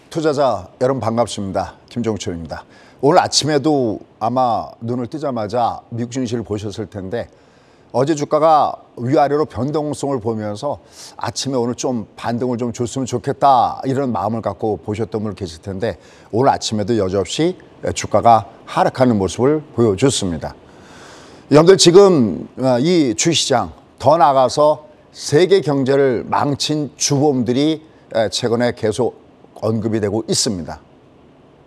투자자 여러분 반갑습니다. 김종철입니다. 오늘 아침에도 아마 눈을 뜨자마자 미국 증시를 보셨을 텐데 어제 주가가 위아래로 변동성을 보면서 아침에 오늘 좀 반등을 좀 줬으면 좋겠다 이런 마음을 갖고 보셨던 분 계실 텐데 오늘 아침에도 여지없이 주가가 하락하는 모습을 보여줬습니다. 여러분들 지금 이 주시장 더 나아가서 세계 경제를 망친 주범들이 최근에 계속 언급이 되고 있습니다.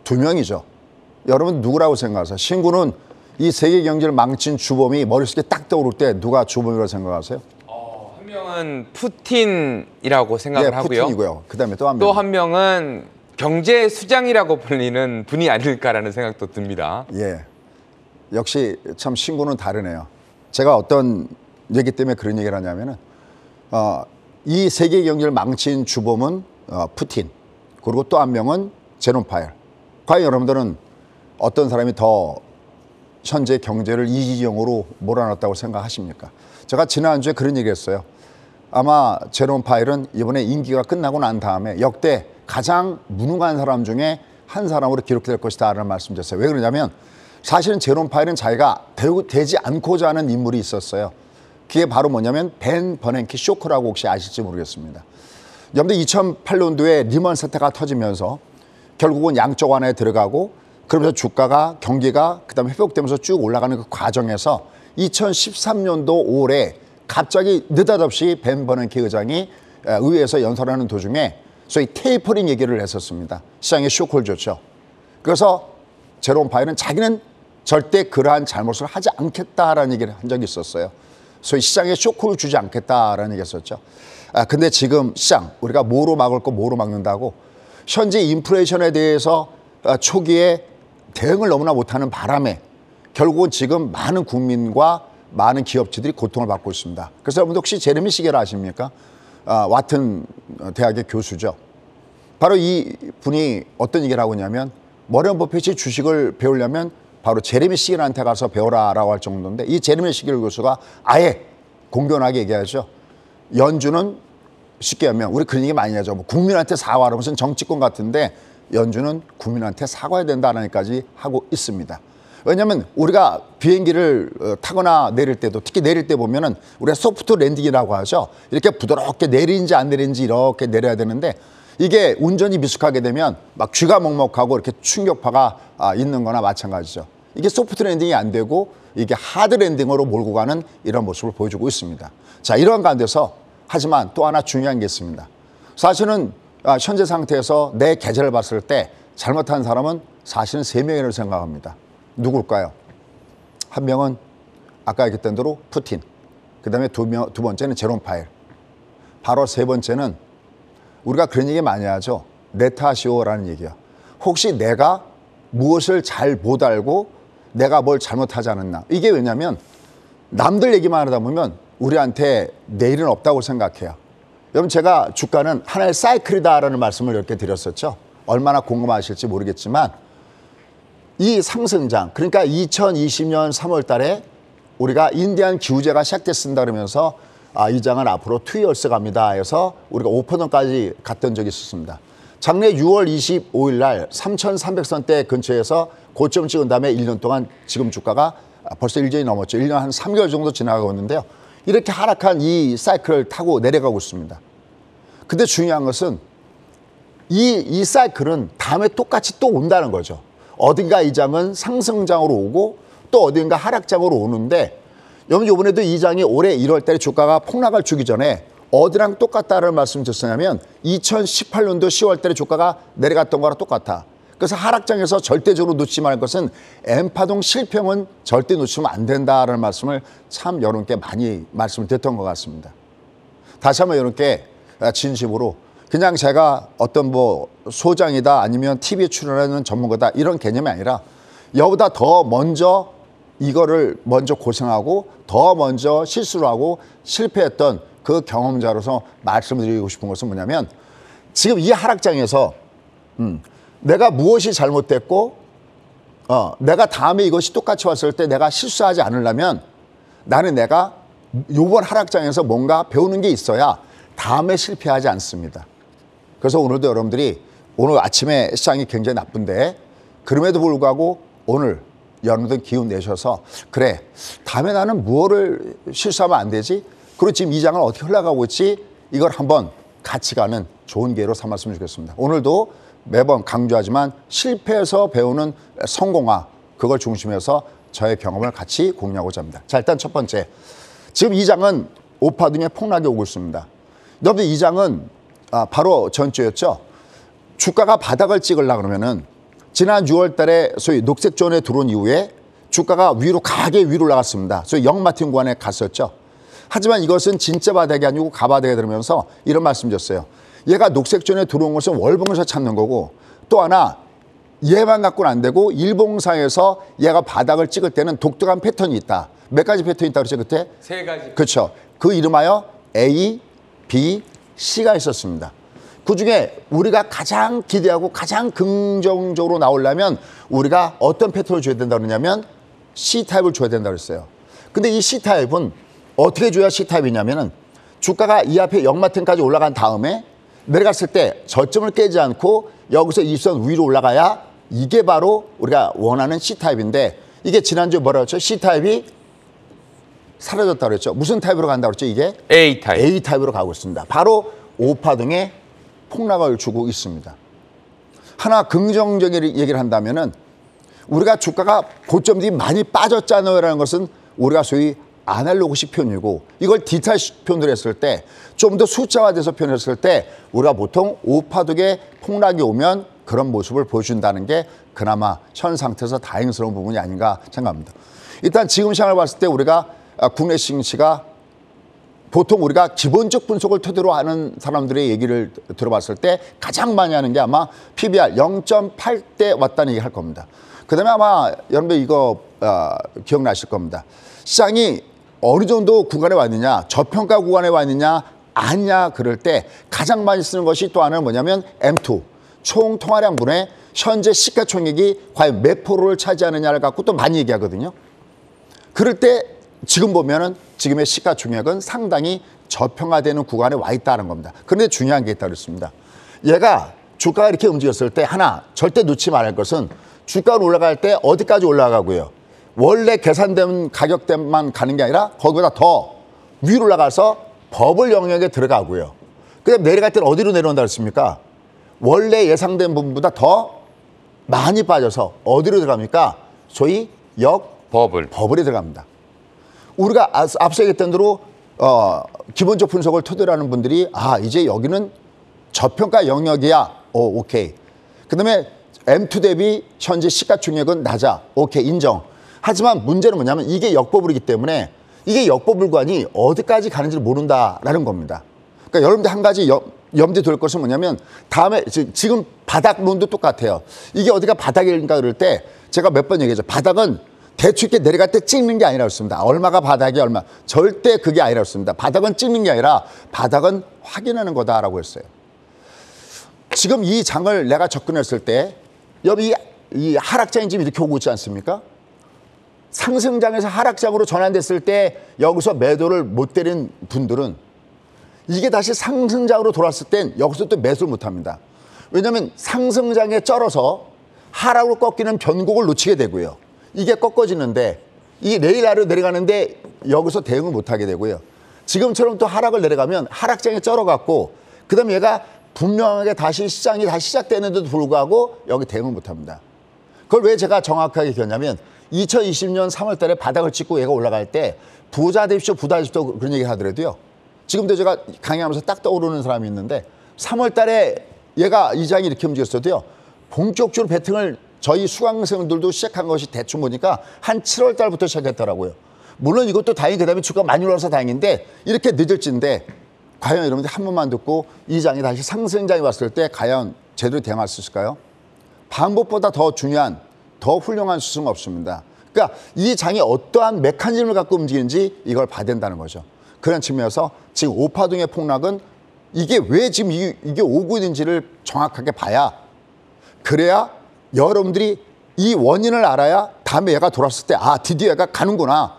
두 명이죠. 여러분 누구라고 생각하세요? 신구는 이 세계 경제를 망친 주범이 머릿속에 딱 떠오를 때 누가 주범이라고 생각하세요? 한 명은 푸틴이라고 생각을 하고요. 푸틴이고요. 그다음에 또 한 명. 또 한 명은 경제 수장이라고 불리는 분이 아닐까라는 생각도 듭니다. 예. 역시 참 신구는 다르네요. 제가 어떤 얘기 때문에 그런 얘기를 하냐면은 이 세계 경제를 망친 주범은 푸틴. 그리고 또 한 명은 제롬 파웰. 과연 여러분들은 어떤 사람이 더 현재 경제를 이기적으로 몰아놨다고 생각하십니까? 제가 지난주에 그런 얘기 했어요. 아마 제롬 파웰은 이번에 임기가 끝나고 난 다음에 역대 가장 무능한 사람 중에 한 사람으로 기록될 것이다 라는 말씀 드렸어요. 왜 그러냐면 사실은 제롬 파웰은 자기가 되지 않고자 하는 인물이 있었어요. 그게 바로 뭐냐면 벤 버냉키 쇼크라고 혹시 아실지 모르겠습니다. 여러분들 2008년도에 리먼 사태가 터지면서 결국은 양적 완화에 들어가고 그러면서 주가가 경기가 그다음에 회복되면서 쭉 올라가는 그 과정에서 2013년도 5월에 갑자기 느닷없이 벤 버냉키 의장이 의회에서 연설하는 도중에 소위 테이퍼링 얘기를 했었습니다. 시장에 쇼크를 줬죠. 그래서 제롬 파웰은 자기는 절대 그러한 잘못을 하지 않겠다라는 얘기를 한 적이 있었어요. 소위 시장에 쇼크를 주지 않겠다라는 얘기를 했었죠. 근데 지금 시장 우리가 뭐로 막을 거 뭐로 막는다고 현재 인플레이션에 대해서 초기에 대응을 너무나 못하는 바람에 결국은 지금 많은 국민과 많은 기업체들이 고통을 받고 있습니다. 그래서 여러분들 혹시 제레미 시겔 아십니까? 와튼 대학의 교수죠. 바로 이 분이 어떤 얘기를 하고 있냐면 워런 버핏이 주식을 배우려면 바로 제레미 시겔한테 가서 배워라라고 할 정도인데 이 제레미 시겔 교수가 아예 공견하게 얘기하죠. 연준은 쉽게 하면 우리 그런 얘기 많이 하죠. 뭐 국민한테 사과하라 무슨 정치권 같은데 연준은 국민한테 사과해야 된다는 얘기까지 하고 있습니다. 왜냐하면 우리가 비행기를 타거나 내릴 때도 특히 내릴 때 보면은 우리가 소프트 랜딩이라고 하죠. 이렇게 부드럽게 내리는지 안 내리는지 이렇게 내려야 되는데 이게 운전이 미숙하게 되면 막 쥐가 먹먹하고 이렇게 충격파가 있는 거나 마찬가지죠. 이게 소프트 랜딩이 안 되고 이게 하드 랜딩으로 몰고 가는 이런 모습을 보여주고 있습니다. 자, 이런 가운데서 하지만 또 하나 중요한 게 있습니다. 사실은 현재 상태에서 내 계좌를 봤을 때 잘못한 사람은 사실은 3명이라고 생각합니다. 누굴까요? 한 명은 아까 얘기했던 대로 푸틴, 그 다음에 두 번째는 제롬 파웰, 바로 세 번째는 우리가 그런 얘기 많이 하죠. 내 탓이오라는 얘기야. 혹시 내가 무엇을 잘 못 알고 내가 뭘 잘못하지 않았나. 이게 왜냐면 남들 얘기만 하다 보면 우리한테 내일은 없다고 생각해요. 여러분 제가 주가는 하나의 사이클이다라는 말씀을 이렇게 드렸었죠. 얼마나 공감하실지 모르겠지만 이 상승장 그러니까 2020년 3월 달에 우리가 인디안 기후제가 시작됐습니다 그러면서 이 장은 앞으로 2years 갑니다 해서 우리가 5%까지 갔던 적이 있었습니다. 작년 6월 25일 날 3,300선대 근처에서 고점 찍은 다음에 1년 동안 지금 주가가 벌써 1년이 넘었죠. 1년 한 3개월 정도 지나가고 있는데요. 이렇게 하락한 이 사이클을 타고 내려가고 있습니다. 근데 중요한 것은 이 사이클은 다음에 똑같이 또 온다는 거죠. 어딘가 이 장은 상승장으로 오고 또 어딘가 하락장으로 오는데 여러분 이번에도 이 장이 올해 1월 달에 주가가 폭락을 주기 전에 어디랑 똑같다는 말씀 드렸냐면 2018년도 10월 달에 주가가 내려갔던 거랑 똑같아. 그래서 하락장에서 절대적으로 놓치지 말 것은 N파동 실평은 절대 놓치면 안 된다라는 말씀을 참 여러분께 많이 말씀을 드렸던 것 같습니다. 다시 한번 여러분께 진심으로 그냥 제가 어떤 뭐 소장이다 아니면 TV에 출연하는 전문가다 이런 개념이 아니라 여보다 더 먼저 이거를 먼저 고생하고 더 먼저 실수를 하고 실패했던 그 경험자로서 말씀드리고 싶은 것은 뭐냐면 지금 이 하락장에서 내가 무엇이 잘못됐고 내가 다음에 이것이 똑같이 왔을 때 내가 실수하지 않으려면 나는 내가 이번 하락장에서 뭔가 배우는 게 있어야 다음에 실패하지 않습니다. 그래서 오늘도 여러분들이 오늘 아침에 시장이 굉장히 나쁜데 그럼에도 불구하고 오늘 여러분들 기운 내셔서 그래 다음에 나는 무엇을 실수하면 안 되지? 그리고 지금 이 장은 어떻게 흘러가고 있지? 이걸 한번 같이 가는 좋은 기회로 삼았으면 좋겠습니다. 오늘도 매번 강조하지만 실패해서 배우는 성공화 그걸 중심해서 저의 경험을 같이 공유하고자 합니다. 자, 일단 첫 번째 지금 이 장은 오파등에 폭락이 오고 있습니다. 여러분들 이 장은 바로 전주였죠. 주가가 바닥을 찍으려고 그러면은 지난 6월 달에 소위 녹색존에 들어온 이후에 주가가 가게 위로 올라갔습니다. 소위 영마틴 구간에 갔었죠. 하지만 이것은 진짜 바닥이 아니고 가바닥에 들으면서 이런 말씀 드렸어요. 얘가 녹색존에 들어온 것은 월봉에서 찾는 거고 또 하나 얘만 갖고는 안 되고 일봉상에서 얘가 바닥을 찍을 때는 독특한 패턴이 있다. 몇 가지 패턴이 있다고 그랬죠 그때? 3가지. 그렇죠. 그 이름하여 A, B, C가 있었습니다. 그중에 우리가 가장 기대하고 가장 긍정적으로 나오려면 우리가 어떤 패턴을 줘야 된다고 그러냐면 C타입을 줘야 된다고 그랬어요. 근데 이 C타입은 어떻게 줘야 C타입이냐면은 주가가 이 앞에 영마틴까지 올라간 다음에 내려갔을 때 저점을 깨지 않고 여기서 일선 위로 올라가야 이게 바로 우리가 원하는 C타입인데 이게 지난주에 뭐라고 했죠? C타입이 사라졌다고 그랬죠. 무슨 타입으로 간다고 그랬죠? 이게? A타입. A타입으로 가고 있습니다. 바로 오파등에 폭락을 주고 있습니다. 하나 긍정적인 얘기를 한다면은 우리가 주가가 고점 뒤 많이 빠졌잖아요 라는 것은 우리가 소위 아날로그식 표현이고 이걸 디지털식 표현을 했을 때 좀 더 숫자화돼서 표현했을 때 우리가 보통 오파등에 폭락이 오면 그런 모습을 보여준다는 게 그나마 현 상태에서 다행스러운 부분이 아닌가 생각합니다. 일단 지금 시장을 봤을 때 우리가 국내 증시가 보통 우리가 기본적 분석을 토대로 하는 사람들의 얘기를 들어봤을 때 가장 많이 하는 게 아마 PBR 0.8대 왔다는 얘기 할 겁니다. 그 다음에 아마 여러분들 이거 기억나실 겁니다. 시장이 어느 정도 구간에 왔느냐, 저평가 구간에 왔느냐, 아니냐 그럴 때 가장 많이 쓰는 것이 또 하나는 뭐냐면 M2, 총 통화량분의 현재 시가총액이 과연 몇 프로를 차지하느냐를 갖고 또 많이 얘기하거든요. 그럴 때 지금 보면은 지금의 시가총액은 상당히 저평가되는 구간에 와 있다는 겁니다. 그런데 중요한 게 있다고 그랬습니다. 얘가 주가가 이렇게 움직였을 때 하나 절대 놓지 말할 것은 주가가 올라갈 때 어디까지 올라가고요. 원래 계산된 가격대만 가는 게 아니라 거기보다 더 위로 올라가서 버블 영역에 들어가고요. 그다음에 내려갈 때는 어디로 내려온다 그랬습니까? 원래 예상된 부분보다 더 많이 빠져서 어디로 들어갑니까? 소위 버블에 들어갑니다. 우리가 앞서 얘기했던 대로 기본적 분석을 토대로 하는 분들이 이제 여기는 저평가 영역이야. 오케이. 그다음에 M2 대비 현재 시가총액은 낮아. 오케이, 인정. 하지만 문제는 뭐냐면 이게 역버블이기 때문에 이게 역버블관이 어디까지 가는지를 모른다라는 겁니다. 그러니까 여러분들 한 가지 염두에 둘 것은 뭐냐면 다음에 지금 바닥론도 똑같아요. 이게 어디가 바닥인가 그럴 때 제가 몇 번 얘기했죠. 바닥은 대충 이렇게 내려갈 때 찍는 게 아니라고 했습니다. 얼마가 바닥이 얼마. 절대 그게 아니라고 했습니다. 바닥은 찍는 게 아니라 바닥은 확인하는 거다라고 했어요. 지금 이 장을 내가 접근했을 때 여기 이 하락장이 지금 이렇게 오고 있지 않습니까? 상승장에서 하락장으로 전환됐을 때 여기서 매도를 못 때린 분들은 이게 다시 상승장으로 돌아왔을 땐 여기서 또 매수를 못 합니다. 왜냐하면 상승장에 쩔어서 하락으로 꺾이는 변곡을 놓치게 되고요. 이게 꺾어지는데 이 내일 아래로 내려가는데 여기서 대응을 못하게 되고요. 지금처럼 또 하락을 내려가면 하락장에 쩔어갖고 그 다음에 얘가 분명하게 다시 시장이 다시 시작되는데도 불구하고 여기 대응을 못합니다. 그걸 왜 제가 정확하게 기억하냐면 2020년 3월 달에 바닥을 찍고 얘가 올라갈 때 부자 되십시오, 부자 되십시오 그런 얘기 하더라도요. 지금도 제가 강의하면서 딱 떠오르는 사람이 있는데 3월 달에 얘가 이 장이 이렇게 움직였어도요. 본격적으로 베팅을 저희 수강생들도 시작한 것이 대충 보니까 한 7월 달부터 시작했더라고요. 물론 이것도 다행히 그다음에 주가 많이 올라서 다행인데 이렇게 늦을진데 과연 여러분들 한 번만 듣고 이 장이 다시 상승장이 왔을 때 과연 제대로 대응할 수 있을까요? 방법보다 더 중요한 더 훌륭한 수순은 없습니다. 그러니까 이 장이 어떠한 메커니즘을 갖고 움직이는지 이걸 봐야 된다는 거죠. 그런 측면에서 지금 오파등의 폭락은 이게 왜 지금 이게 오고 있는지를 정확하게 봐야 그래야 여러분들이 이 원인을 알아야 다음에 얘가 돌았을 때 드디어 얘가 가는구나.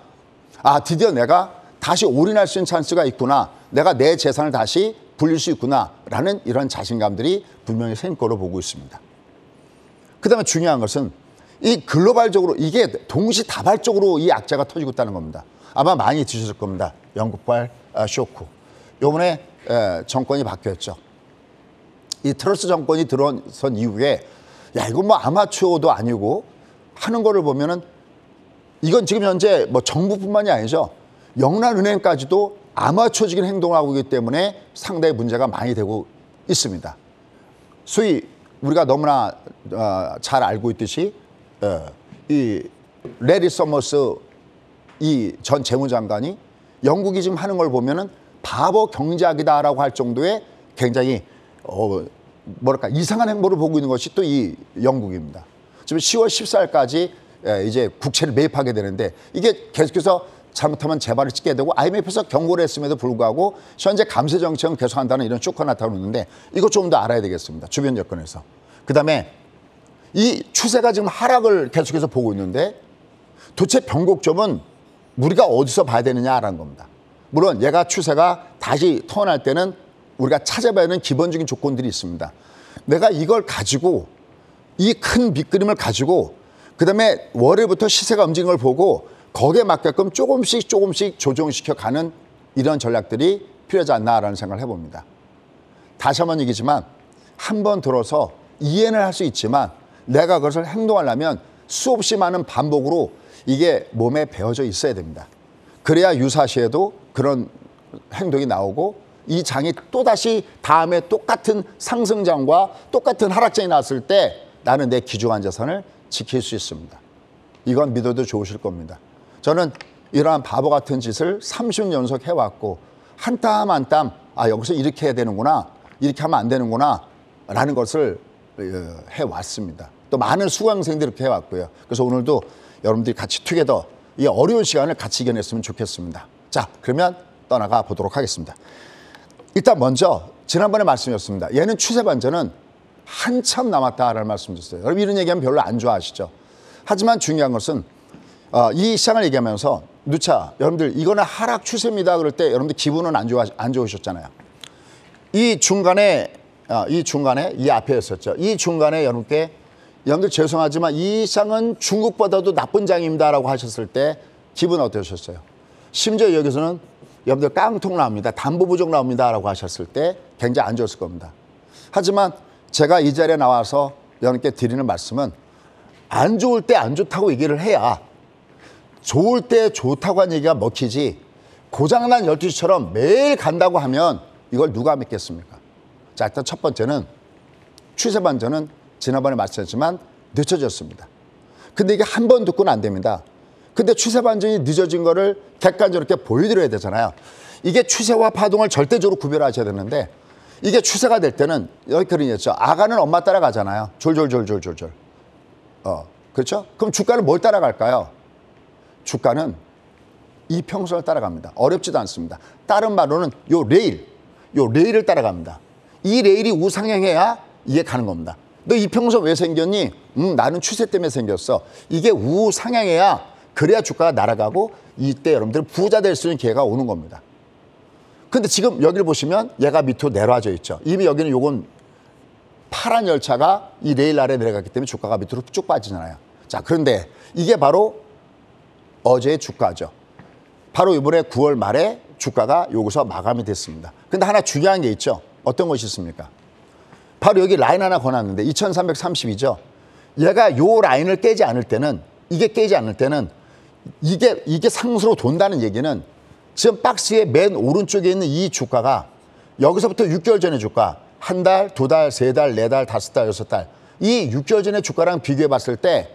드디어 내가 다시 올인할 수 있는 찬스가 있구나. 내가 내 재산을 다시 불릴 수 있구나라는 이런 자신감들이 분명히 생길 거로 보고 있습니다. 그다음에 중요한 것은 이 글로벌적으로 이게 동시다발적으로 이 악재가 터지고 있다는 겁니다. 아마 많이 드셨을 겁니다. 영국발 쇼크. 요번에 정권이 바뀌었죠. 이 트러스 정권이 들어선 이후에 야 이건 뭐 아마추어도 아니고 하는 거를 보면은 이건 지금 현재 뭐 정부뿐만이 아니죠. 영란은행까지도 아마추어적인 행동을 하고 있기 때문에 상당히 문제가 많이 되고 있습니다. 소위 우리가 너무나 잘 알고 있듯이 이 레리 서머스 이 전 재무장관이 영국이 지금 하는 걸 보면은 바보 경제학이다라고 할 정도의 굉장히 뭐랄까 이상한 행보를 보고 있는 것이 또 이 영국입니다. 지금 10월 14일까지 이제 국채를 매입하게 되는데 이게 계속해서 잘못하면 재발을 찍게 되고 IMF에서 경고를 했음에도 불구하고 현재 감세 정책은 계속한다는 이런 쇼크가 나타나고 있는데 이거 좀 더 알아야 되겠습니다. 주변 여건에서. 그다음에 이 추세가 지금 하락을 계속해서 보고 있는데 도대체 변곡점은 우리가 어디서 봐야 되느냐라는 겁니다. 물론 얘가 추세가 다시 턴할 때는 우리가 찾아봐야 하는 기본적인 조건들이 있습니다. 내가 이걸 가지고 이 큰 밑그림을 가지고 그다음에 월요일부터 시세가 움직이는 걸 보고 거기에 맞게끔 조금씩 조정시켜 가는 이런 전략들이 필요하지 않나라는 생각을 해봅니다. 다시 한번 얘기지만 한 번 들어서 이해는 할 수 있지만 내가 그것을 행동하려면 수없이 많은 반복으로 이게 몸에 배어져 있어야 됩니다. 그래야 유사시에도 그런 행동이 나오고 이 장이 또다시 다음에 똑같은 상승장과 똑같은 하락장이 나왔을 때 나는 내 귀중한 자산을 지킬 수 있습니다. 이건 믿어도 좋으실 겁니다. 저는 이러한 바보 같은 짓을 30년 연속 해왔고 한 땀 한 땀 여기서 이렇게 해야 되는구나 이렇게 하면 안 되는구나 라는 것을 해왔습니다. 또 많은 수강생들이 이렇게 해왔고요. 그래서 오늘도 여러분들이 같이 투게더 이 어려운 시간을 같이 이겨냈으면 좋겠습니다. 자, 그러면 떠나가 보도록 하겠습니다. 일단 먼저 지난번에 말씀드렸습니다. 얘는 추세 반전은 한참 남았다라는 말씀 드렸어요. 여러분 이런 얘기하면 별로 안 좋아하시죠. 하지만 중요한 것은 이 시장을 얘기하면서 누차 여러분들 이거는 하락 추세입니다. 그럴 때 여러분들 기분은 안 좋으셨잖아요. 이 중간에 이 앞에였었죠. 이 중간에 여러분들 죄송하지만 이 시장은 중국보다도 나쁜 장입니다라고 하셨을 때 기분 어떠셨어요? 심지어 여기서는 여러분들 깡통 나옵니다. 담보 부족 나옵니다라고 하셨을 때 굉장히 안 좋았을 겁니다. 하지만 제가 이 자리에 나와서 여러분께 드리는 말씀은 안 좋을 때 안 좋다고 얘기를 해야 좋을 때 좋다고 한 얘기가 먹히지 고장난 12시처럼 매일 간다고 하면 이걸 누가 믿겠습니까? 자, 일단 첫 번째는 추세 반전은 지난번에 말씀드렸지만 늦춰졌습니다. 근데 이게 한 번 듣고는 안 됩니다. 근데 추세 반전이 늦어진 거를 객관적으로 이렇게 보여드려야 되잖아요. 이게 추세와 파동을 절대적으로 구별하셔야 되는데 이게 추세가 될 때는 여기 그런 얘기죠. 아가는 엄마 따라가잖아요. 졸졸졸졸졸졸. 그렇죠? 그럼 주가는 뭘 따라갈까요? 주가는 이평선을 따라갑니다. 어렵지도 않습니다. 다른 말로는 요 레일을 따라갑니다. 이 레일이 우상향해야 이게 가는 겁니다. 너 이평선 왜 생겼니? 나는 추세 때문에 생겼어. 이게 우상향해야 그래야 주가가 날아가고 이때 여러분들 부자 될 수 있는 기회가 오는 겁니다. 근데 지금 여기를 보시면 얘가 밑으로 내려와져 있죠. 이미 여기는 요건 파란 열차가 이 레일 아래 내려갔기 때문에 주가가 밑으로 쭉 빠지잖아요. 자, 그런데 이게 바로 어제의 주가죠. 바로 이번에 9월 말에 주가가 여기서 마감이 됐습니다. 근데 하나 중요한 게 있죠. 어떤 것이 있습니까? 바로 여기 라인 하나 거놨는데 2332죠. 얘가 요 라인을 깨지 않을 때는 이게 상승으로 돈다는 얘기는 지금 박스의 맨 오른쪽에 있는 이 주가가 여기서부터 6개월 전의 주가 한 달, 두 달, 세 달, 네 달, 다섯 달, 여섯 달 이 6개월 전의 주가랑 비교해 봤을 때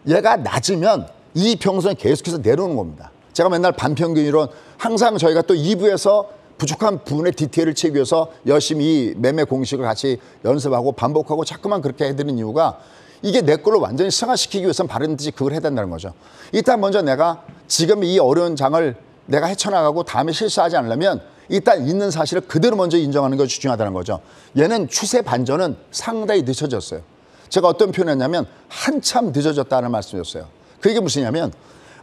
얘가 낮으면 이 평선이 계속해서 내려오는 겁니다. 제가 맨날 반평균 이론 항상 저희가 또 2부에서 부족한 부분의 디테일을 채우기 위해서 열심히 이 매매 공식을 같이 연습하고 반복하고 자꾸만 그렇게 해드리는 이유가 이게 내 걸로 완전히 승화시키기 위해서는 바른듯이 그걸 해야 된다는 거죠. 일단 먼저 내가 지금 이 어려운 장을 내가 헤쳐나가고 다음에 실수하지 않으려면 일단 있는 사실을 그대로 먼저 인정하는 것이 중요하다는 거죠. 얘는 추세 반전은 상당히 늦춰졌어요. 제가 어떤 표현했냐면 한참 늦어졌다는 말씀이었어요. 그게 무엇이냐면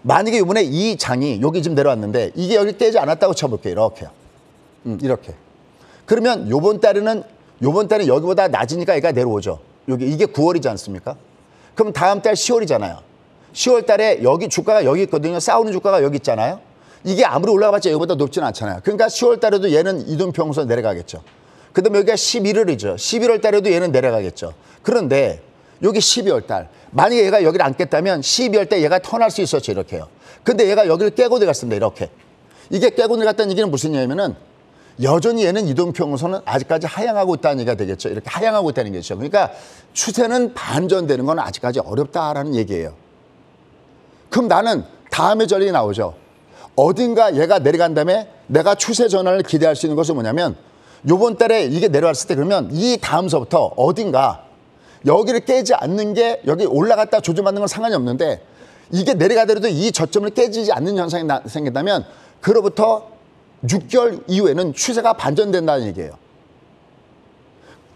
만약에 이번에 이 장이 여기 지금 내려왔는데 이게 여기 깨지 않았다고 쳐볼게요. 이렇게요. 이렇게. 그러면 요번 달에는 여기보다 낮으니까 얘가 내려오죠. 이게 9월이지 않습니까? 그럼 다음 달 10월이잖아요. 10월 달에 여기 주가가 여기 있거든요. 싸우는 주가가 여기 있잖아요. 이게 아무리 올라가봤자 여기보다 높지는 않잖아요. 그러니까 10월 달에도 얘는 이동평선 내려가겠죠. 그 다음에 여기가 11월이죠. 11월 달에도 얘는 내려가겠죠. 그런데 여기 12월 달. 만약에 얘가 여기를 안 깼다면 12월 때 얘가 턴할 수 있었죠. 이렇게요. 근데 얘가 여기를 깨고 들어갔습니다. 이렇게. 이게 깨고 들어갔다는 얘기는 무슨 얘기냐면은 여전히 얘는 이동평선은 아직까지 하향하고 있다는 얘기가 되겠죠. 이렇게 하향하고 있다는 얘기죠. 그러니까 추세는 반전되는 건 아직까지 어렵다라는 얘기예요. 그럼 나는 다음에 전략이 나오죠. 어딘가 얘가 내려간 다음에 내가 추세 전환을 기대할 수 있는 것은 뭐냐면 요번 달에 이게 내려왔을 때 그러면 이 다음서부터 어딘가 여기를 깨지 않는 게 여기 올라갔다 조정받는 건 상관이 없는데 이게 내려가더라도 이 저점을 깨지지 않는 현상이 생긴다면 그로부터 6개월 이후에는 추세가 반전된다는 얘기예요.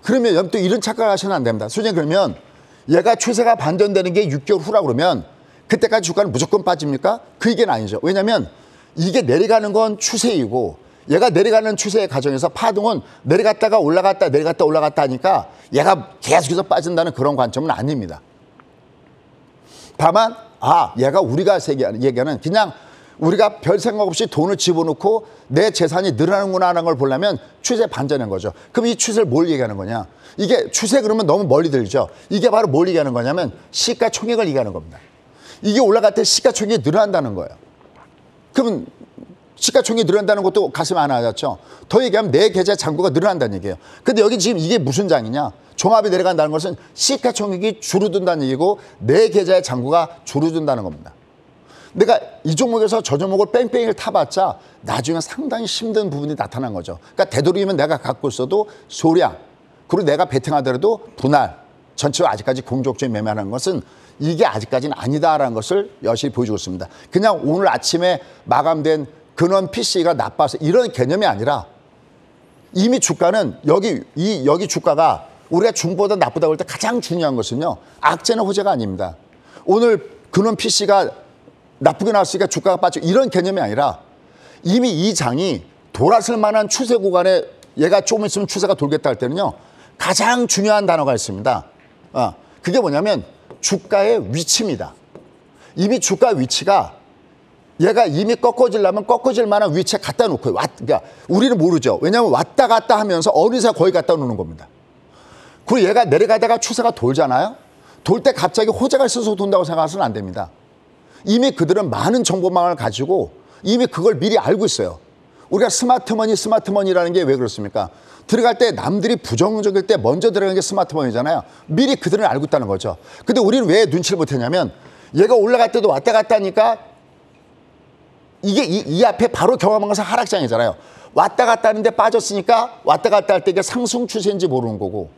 그러면 또 이런 착각을 하시면 안 됩니다. 솔직히 그러면 얘가 추세가 반전되는 게 6개월 후라고 그러면 그때까지 주가는 무조건 빠집니까? 그 얘기는 아니죠. 왜냐하면 이게 내려가는 건 추세이고 얘가 내려가는 추세의 과정에서 파동은 내려갔다가 올라갔다 내려갔다 올라갔다 하니까 얘가 계속해서 빠진다는 그런 관점은 아닙니다. 다만 얘가 우리가 얘기하는 그냥 우리가 별 생각 없이 돈을 집어넣고 내 재산이 늘어나는구나 하는 걸 보려면 추세 반전인 거죠. 그럼 이 추세를 뭘 얘기하는 거냐? 이게 추세 그러면 너무 멀리 들죠. 이게 바로 뭘 얘기하는 거냐면 시가총액을 얘기하는 겁니다. 이게 올라갈 때 시가총액이 늘어난다는 거예요. 그러면 시가총액이 늘어난다는 것도 가슴 안 아팠죠. 더 얘기하면 내 계좌 잔고가 늘어난다는 얘기예요. 근데 여기 지금 이게 무슨 장이냐? 종합이 내려간다는 것은 시가총액이 줄어든다는 얘기고 내 계좌의 잔고가 줄어든다는 겁니다. 내가 이 종목에서 저 종목을 뺑뺑이를 타봤자 나중에 상당히 힘든 부분이 나타난 거죠. 그러니까 되도록이면 내가 갖고 있어도 소량 그리고 내가 베팅하더라도 분할 전체로 아직까지 공격적인 매매하는 것은 이게 아직까지는 아니다라는 것을 여실히 보여주고 있습니다. 그냥 오늘 아침에 마감된 근원 PC가 나빠서 이런 개념이 아니라 이미 주가는 여기 주가가 우리가 중보다 나쁘다고 할 때 가장 중요한 것은요. 악재는 호재가 아닙니다. 오늘 근원 PC가 나쁘게 나왔으니까 주가가 빠지고 이런 개념이 아니라 이미 이 장이 돌아설 만한 추세 구간에 얘가 조금 있으면 추세가 돌겠다 할 때는요. 가장 중요한 단어가 있습니다. 그게 뭐냐면 주가의 위치입니다. 이미 주가 위치가 얘가 이미 꺾어지려면 꺾어질 만한 위치에 갖다 놓고 그러니까 우리는 모르죠. 왜냐하면 왔다 갔다 하면서 어느새 거기 갖다 놓는 겁니다. 그리고 얘가 내려가다가 추세가 돌잖아요. 돌 때 갑자기 호재가 있어서 돈다고 생각해서는 안 됩니다. 이미 그들은 많은 정보망을 가지고 이미 그걸 미리 알고 있어요. 우리가 스마트머니라는 게 왜 그렇습니까? 들어갈 때 남들이 부정적일 때 먼저 들어가는 게 스마트머니잖아요. 미리 그들은 알고 있다는 거죠. 근데 우리는 왜 눈치를 못했냐면 얘가 올라갈 때도 왔다 갔다 하니까 이게 이 앞에 바로 경험한 것은 하락장이잖아요. 왔다 갔다 하는데 빠졌으니까 왔다 갔다 할 때 이게 상승 추세인지 모르는 거고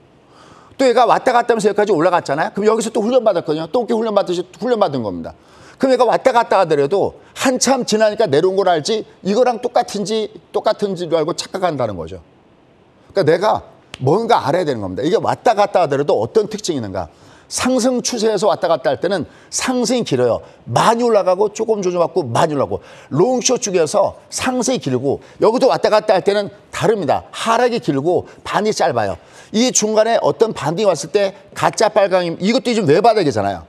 또 얘가 왔다 갔다 하면서 여기까지 올라갔잖아요. 그럼 여기서 또 훈련받았거든요. 또 훈련받듯이 훈련받은 겁니다. 그럼 얘가 왔다 갔다 하더라도 한참 지나니까 내려온 걸 알지 이거랑 똑같은지로 알고 착각한다는 거죠. 그러니까 내가 뭔가 알아야 되는 겁니다. 이게 왔다 갔다 하더라도 어떤 특징이 있는가. 상승 추세에서 왔다 갔다 할 때는 상승이 길어요. 많이 올라가고 조금 조정받고 많이 올라가고 롱숏 쪽에서 상승이 길고 여기도 왔다 갔다 할 때는 다릅니다. 하락이 길고 반이 짧아요. 이 중간에 어떤 반등이 왔을 때 가짜 빨강임 이것도 지금 외바닥이잖아요.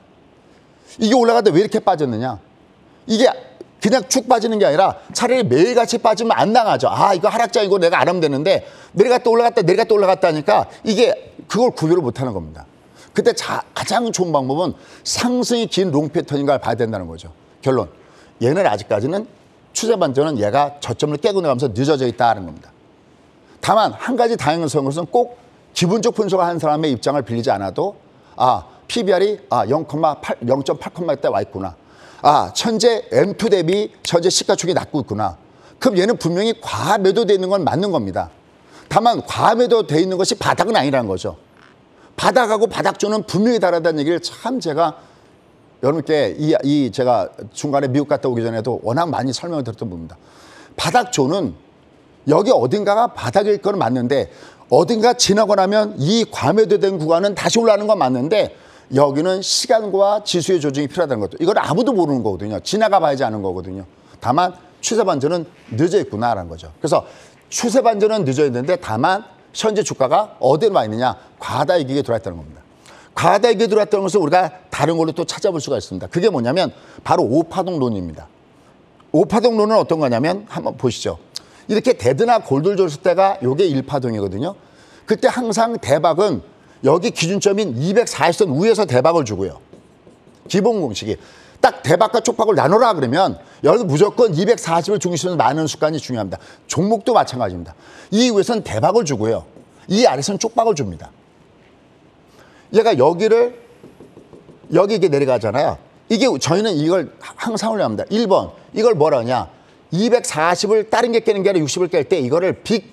이게 올라가다 왜 이렇게 빠졌느냐. 이게 그냥 쭉 빠지는 게 아니라 차라리 매일같이 빠지면 안 당하죠. 이거 하락장이고 내가 안 하면 되는데 내려갔다 올라갔다 내려갔다 올라갔다 하니까 이게 그걸 구별을 못하는 겁니다. 그때 가장 좋은 방법은 상승이 긴 롱 패턴인가를 봐야 된다는 거죠. 결론. 얘는 아직까지는 추세 반전은 얘가 저점을 깨고 나가면서 늦어져 있다는 겁니다. 다만 한 가지 다행스러운 것은 꼭 기본적 분석을 하는 사람의 입장을 빌리지 않아도 PBR이 0.8대 와 있구나. 현재 M2 대비 현재 시가총액이 낮고 있구나. 그럼 얘는 분명히 과매도되어 있는 건 맞는 겁니다. 다만 과매도되어 있는 것이 바닥은 아니라는 거죠. 바닥하고 바닥존은 분명히 다르다는 얘기를 참 제가 여러분께 제가 중간에 미국 갔다 오기 전에도 워낙 많이 설명을 드렸던 부분입니다. 바닥존은 여기 어딘가가 바닥일 건 맞는데 어딘가 지나고 나면 이 과매도된 구간은 다시 올라가는 건 맞는데 여기는 시간과 지수의 조정이 필요하다는 것도 이걸 아무도 모르는 거거든요. 지나가 봐야지 아는 거거든요. 다만 추세 반전은 늦어 있구나라는 거죠. 그래서 추세 반전은 늦어졌는데 다만 현재 주가가 어디로 와 있느냐? 과다이익에 들어왔다는 겁니다. 과다이익에 들어왔다는 것을 우리가 다른 걸로 또 찾아볼 수가 있습니다. 그게 뭐냐면 바로 오파동론입니다. 오파동론은 어떤 거냐면 한번 보시죠. 이렇게 데드나 골드를 줬을 때가 요게 1파동이거든요. 그때 항상 대박은 여기 기준점인 240선 위에서 대박을 주고요. 기본 공식이. 딱 대박과 쪽박을 나눠라 그러면 여기 무조건 240을 중심으로 나누는 습관이 중요합니다. 종목도 마찬가지입니다. 이 위에서는 대박을 주고요. 이 아래서는 쪽박을 줍니다. 얘가 여기를 여기 이게 내려가잖아요. 이게 저희는 이걸 항상 올려합니다. 1번 이걸 뭐라 하냐. 240을 다른 게 깨는 게 아니라 60을 깰 때 이거를 빅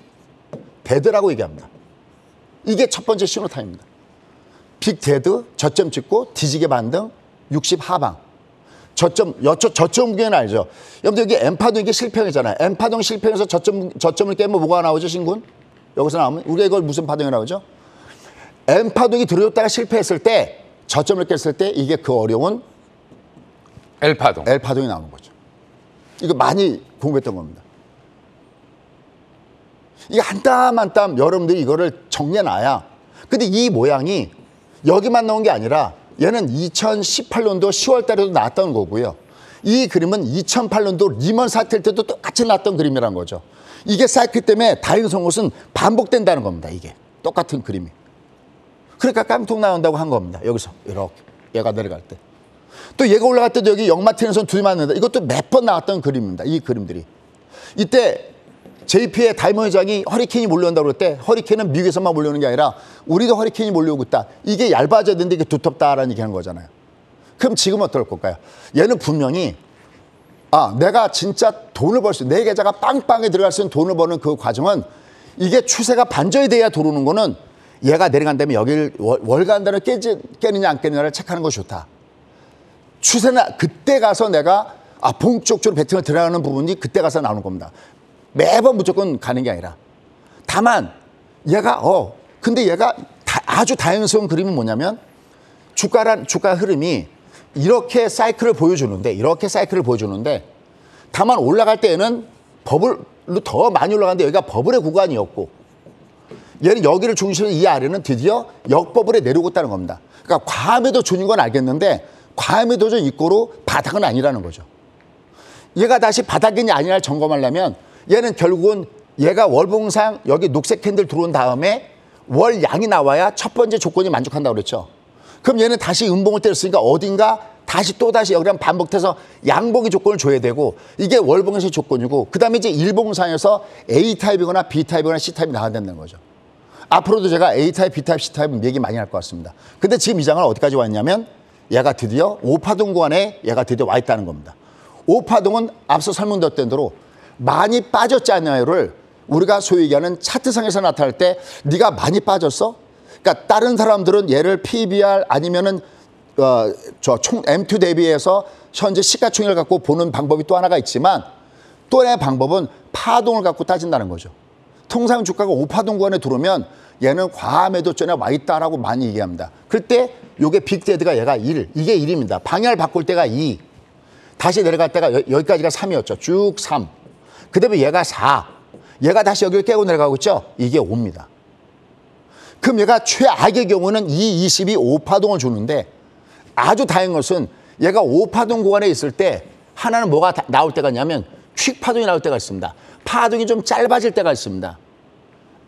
데드라고 얘기합니다. 이게 첫 번째 신호타입니다. 빅 데드, 저점 찍고 뒤지게 반등, 60 하방. 저점 구경은 알죠? 여러분들 여기 M파동 이게 실평이잖아요. M파동 실평에서 저점을 깨면 뭐가 나오죠, 신군? 여기서 나오면 우리가 이걸 무슨 파동이라고 하죠? M파동이 들어줬다가 실패했을 때 저점을 깼을 때 이게 그 어려운 L파동이 나오는 거죠. 이거 많이 공부했던 겁니다. 이게 한 땀 한 땀 여러분들이 이거를 정리해놔야. 근데 이 모양이 여기만 나온 게 아니라 얘는 2018년도 10월 달에도 나왔던 거고요. 이 그림은 2008년도 리먼 사태일 때도 똑같이 나왔던 그림이란 거죠. 이게 사이클 때문에 다행스러운 것은 반복된다는 겁니다. 이게 똑같은 그림이. 그러니까 깡통 나온다고 한 겁니다. 여기서 이렇게 얘가 내려갈 때. 또 얘가 올라갈 때도 여기 역마틴에서 둘이 맞는다. 이것도 몇 번 나왔던 그림입니다. 이 그림들이. 이때 JP의 다이먼 회장이 허리케인이 몰려온다고 그럴 때 허리케인은 미국에서만 몰려오는 게 아니라 우리도 허리케인이 몰려오고 있다. 이게 얇아져야 되는데 이게 두텁다라는 얘기하는 거잖아요. 그럼 지금 어떨 걸까요? 얘는 분명히 내가 진짜 돈을 벌 수 있는 내 계좌가 빵빵에 들어갈 수 있는 돈을 버는 그 과정은 이게 추세가 반전이 돼야 들어오는 거는 얘가 내려간다면 여기를 월간단을 깨느냐 안 깨느냐를 체크하는 것이 좋다. 추세는 그때 가서 내가 본격적으로 배팅을 들어가는 부분이 그때 가서 나오는 겁니다. 매번 무조건 가는 게 아니라. 다만 얘가 근데 얘가 아주 다양스러운 그림은 뭐냐면 주가 흐름이 이렇게 사이클을 보여주는데 다만 올라갈 때에는 버블로 더 많이 올라가는데 여기가 버블의 구간이었고 얘는 여기를 중심으로 이 아래는 드디어 역버블에 내려오고 있다는 겁니다. 그러니까 과함의 도전인 건 알겠는데 과함의 도전 입고로 바닥은 아니라는 거죠. 얘가 다시 바닥이냐 아니냐를 점검하려면 얘는 결국은 얘가 월봉상 여기 녹색 캔들 들어온 다음에 월 양이 나와야 첫 번째 조건이 만족한다고 그랬죠. 그럼 얘는 다시 음봉을 때렸으니까 어딘가 또다시 여기랑 반복해서 양봉의 조건을 줘야 되고 이게 월봉에서의 조건이고 그다음에 이제 일봉상에서 A타입이거나 B타입이거나 C타입이 나와야 된다는 거죠. 앞으로도 제가 A타입, B타입, C타입은 얘기 많이 할 것 같습니다. 근데 지금 이 장은 어디까지 와 있냐면 얘가 드디어 5파동 구간에 얘가 드디어 와 있다는 겁니다. 5파동은 앞서 설명드렸던 대로 많이 빠졌지 않냐를 우리가 소위 얘기하는 차트상에서 나타날 때 네가 많이 빠졌어? 그러니까 다른 사람들은 얘를 PBR 아니면은 총 M2 대비해서 현재 시가총액을 갖고 보는 방법이 또 하나가 있지만 또 하나의 방법은 파동을 갖고 따진다는 거죠. 통상 주가가 5파동 구간에 들어오면 얘는 과매도전에 와 있다라고 많이 얘기합니다. 그럴 때 요게 빅데드가 얘가 1, 이게 1입니다. 방향을 바꿀 때가 2, 다시 내려갈 때가 여기까지가 3이었죠. 쭉 3. 그 다음에 얘가 4. 얘가 다시 여기를 깨고 내려가고 있죠. 이게 5입니다. 그럼 얘가 최악의 경우는 이 20이 5파동을 주는데 아주 다행인 것은 얘가 5파동 구간에 있을 때 하나는 뭐가 나올 때가 있냐면 퀵파동이 나올 때가 있습니다. 파동이 좀 짧아질 때가 있습니다.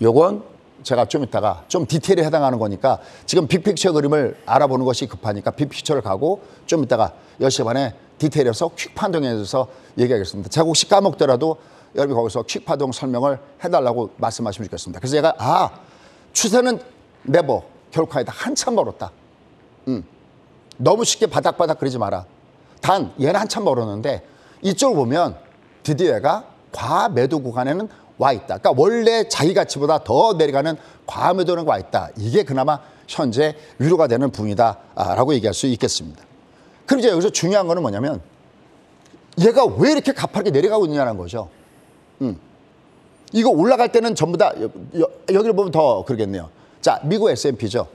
요건 제가 좀 이따가 좀 디테일에 해당하는 거니까 지금 빅픽처 그림을 알아보는 것이 급하니까 빅픽처를 가고 좀 이따가 10시 반에 디테일에서 퀵파동에 대해서 얘기하겠습니다. 제가 혹시 까먹더라도 여러분이 거기서 퀵파동 설명을 해달라고 말씀하시면 좋겠습니다. 그래서 제가 추세는 네버 결코 아니다. 한참 멀었다. 너무 쉽게 바닥바닥 그러지 마라. 단 얘는 한참 멀었는데 이쪽을 보면 드디어 얘가 과매도 구간에는 와 있다. 그러니까 원래 자기 가치보다 더 내려가는 과매도는 와 있다. 이게 그나마 현재 위로가 되는 부분이다라고 얘기할 수 있겠습니다. 그럼 이제 여기서 중요한 거는 뭐냐면 얘가 왜 이렇게 가파르게 내려가고 있느냐는 거죠. 이거 올라갈 때는 전부 다 여기를 보면 더 그러겠네요. 자, 미국 S&P죠.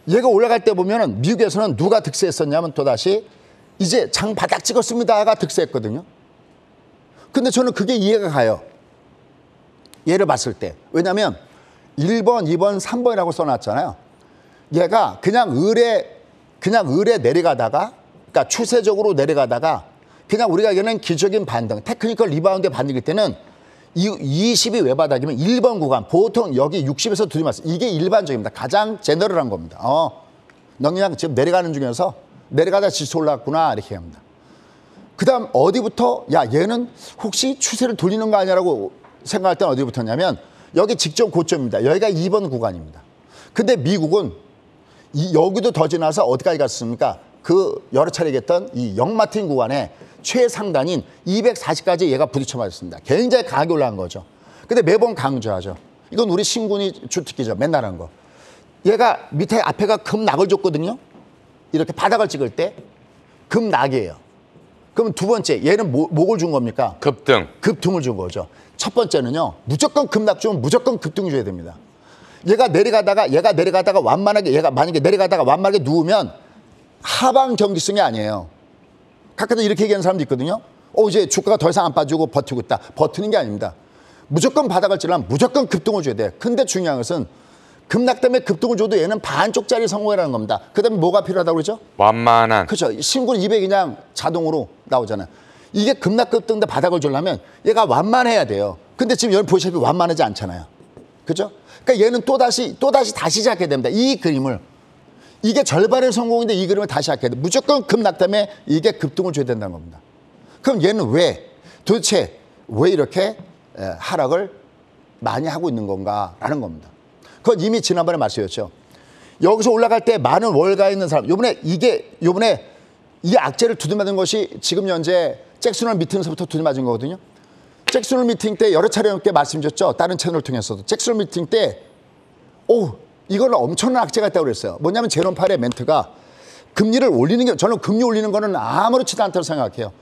얘가 올라갈 때 보면은 미국에서는 누가 득세했었냐면 또다시 이제 장 바닥 찍었습니다가 득세했거든요. 근데 저는 그게 이해가 가요. 얘를 봤을 때. 왜냐하면 1번, 2번, 3번이라고 써놨잖아요. 얘가 그냥 을에 내려가다가, 그러니까 추세적으로 내려가다가 그냥 우리가 얘는 기적인 반등, 테크니컬 리바운드 반등일 때는 20이 외바닥이면 1번 구간, 보통 여기 60에서 들이맞어. 이게 일반적입니다. 가장 제너럴한 겁니다. 너 그냥 지금 내려가는 중에서 내려가다 지수 올라갔구나 이렇게 합니다. 그 다음 어디부터 야 얘는 혹시 추세를 돌리는 거 아니냐라고 생각할 때는 어디부터냐면 여기 직전 고점입니다. 여기가 2번 구간입니다. 근데 미국은 여기도 더 지나서 어디까지 갔습니까? 그 여러 차례 얘기했던 이 영마틴 구간에 최상단인 240까지 얘가 부딪혀 맞았습니다. 굉장히 강하게 올라간 거죠. 근데 매번 강조하죠. 이건 우리 신군이 주특기죠. 맨날 한 거. 얘가 밑에 앞에가 급락을 줬거든요. 이렇게 바닥을 찍을 때 급락이에요. 그럼 두 번째 얘는 뭐를 준 겁니까? 급등. 급등을 준 거죠. 첫 번째는요. 무조건 급락 주면 무조건 급등 줘야 됩니다. 얘가 내려가다가 완만하게 얘가 만약에 내려가다가 완만하게 누우면 하방 경기성이 아니에요. 가끔도 이렇게 얘기하는 사람도 있거든요. 이제 주가가 더 이상 안 빠지고 버티고 있다. 버티는 게 아닙니다. 무조건 바닥을 찌르면 무조건 급등을 줘야 돼. 근데 중요한 것은 급락 때문에 급등을 줘도 얘는 반쪽짜리 성공이라는 겁니다. 그 다음에 뭐가 필요하다고 그러죠? 완만한. 그렇죠. 신군 200 그냥 자동으로 나오잖아요. 이게 급락 급등인데 바닥을 주려면 얘가 완만해야 돼요. 근데 지금 여기 보시다시피 완만하지 않잖아요. 그죠? 그러니까 얘는 다시 시작해야 됩니다. 이 그림을. 이게 절반의 성공인데 이 그림을 다시 시작해야 돼. 무조건 급락 때문에 이게 급등을 줘야 된다는 겁니다. 그럼 얘는 도대체 왜 이렇게 하락을 많이 하고 있는 건가라는 겁니다. 그건 이미 지난번에 말씀드렸죠. 여기서 올라갈 때 많은 월가에 있는 사람, 요번에 이 악재를 두드맞은 것이 지금 현재 잭슨홀 미팅에서부터 두드맞은 거거든요. 잭슨홀 미팅 때 여러 차례 넘게 말씀드렸죠. 다른 채널을 통해서도. 잭슨홀 미팅 때 이거는 엄청난 악재가 있다고 그랬어요. 뭐냐면 제롬 파웰의 멘트가 금리를 올리는 게, 저는 금리 올리는 거는 아무렇지도 않다고 생각해요.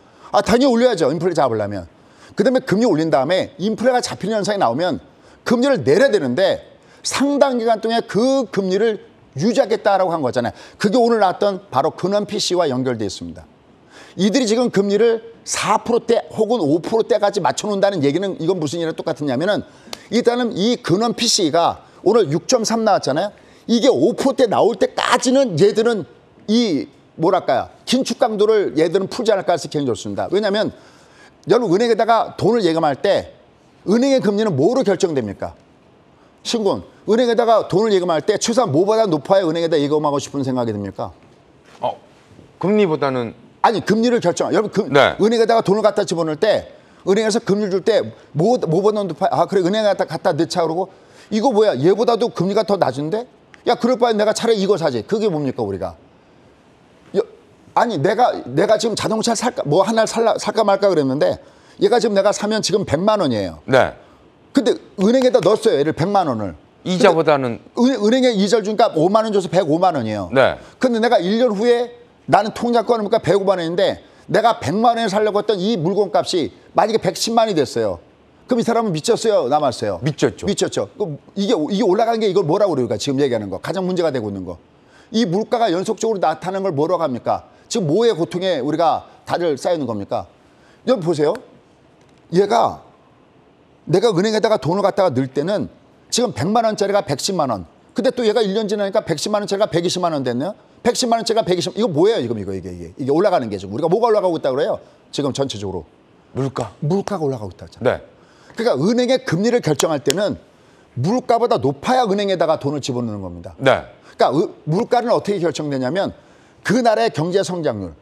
당연히 올려야죠. 인플레 잡으려면. 그다음에 금리 올린 다음에 인플레가 잡히는 현상이 나오면 금리를 내려야 되는데 상당 기간 동안 그 금리를 유지하겠다라고 한 거잖아요. 그게 오늘 나왔던 바로 근원 PC와 연결되어 있습니다. 이들이 지금 금리를 4%대 혹은 5%대까지 맞춰놓는다는 얘기는 이건 무슨 일이랑 똑같으냐면은 일단은 이 근원 PC가 오늘 6.3 나왔잖아요. 이게 5%대 나올 때까지는 얘들은 긴축 강도를 얘들은 풀지 않을까 해서 굉장히 좋습니다. 왜냐하면 여러분 은행에다가 돈을 예금할 때 은행의 금리는 뭐로 결정됩니까? 신군, 은행에다가 돈을 예금할 때 최소한 뭐보다 높아야 은행에다 예금하고 싶은 생각이 듭니까? 금리보다는 아니 금리를 결정. 여러분 네. 은행에다가 돈을 갖다 집어넣을 때 은행에서 금리를 줄 때 뭐보다 높아야 그래 은행에 갖다 넣자 그러고 이거 뭐야 얘보다도 금리가 더 낮은데 야 그럴 바에 내가 차라리 이거 사지. 그게 뭡니까 우리가? 아니 내가 지금 자동차 살까 하나를 살까 말까 그랬는데 얘가 지금 내가 사면 지금 100만 원이에요. 네. 근데 은행에다 넣었어요. 얘를 100만 원을. 이자보다는 은행에 이자를 주니까 5만 원 줘서 105만 원이에요. 네. 근데 내가 1년 후에 나는 통장 꺼내니까 105만 원인데 내가 100만 원에 살려고 했던 이 물건 값이 만약에 110만 원이 됐어요. 그럼 이 사람은 미쳤어요? 남았어요? 미쳤죠. 이게 올라간 게 이걸 뭐라고 그래요? 지금 얘기하는 거. 가장 문제가 되고 있는 거. 이 물가가 연속적으로 나타나는 걸 뭐라고 합니까? 지금 뭐의 고통에 우리가 다들 쌓이는 겁니까? 여러분 보세요. 얘가 내가 은행에다가 돈을 갖다가 넣을 때는 지금 100만 원짜리가 110만 원. 근데 또 얘가 1년 지나니까 110만 원짜리가 120만 원 됐네요. 110만 원짜리가 120만 원. 이거 뭐예요? 이게 올라가는 게 지금. 우리가 뭐가 올라가고 있다고 그래요? 지금 전체적으로. 물가가 올라가고 있다고 했잖아요. 네. 그러니까 은행의 금리를 결정할 때는 물가보다 높아야 은행에다가 돈을 집어넣는 겁니다. 네. 그러니까 물가는 어떻게 결정되냐면 그 나라의 경제 성장률.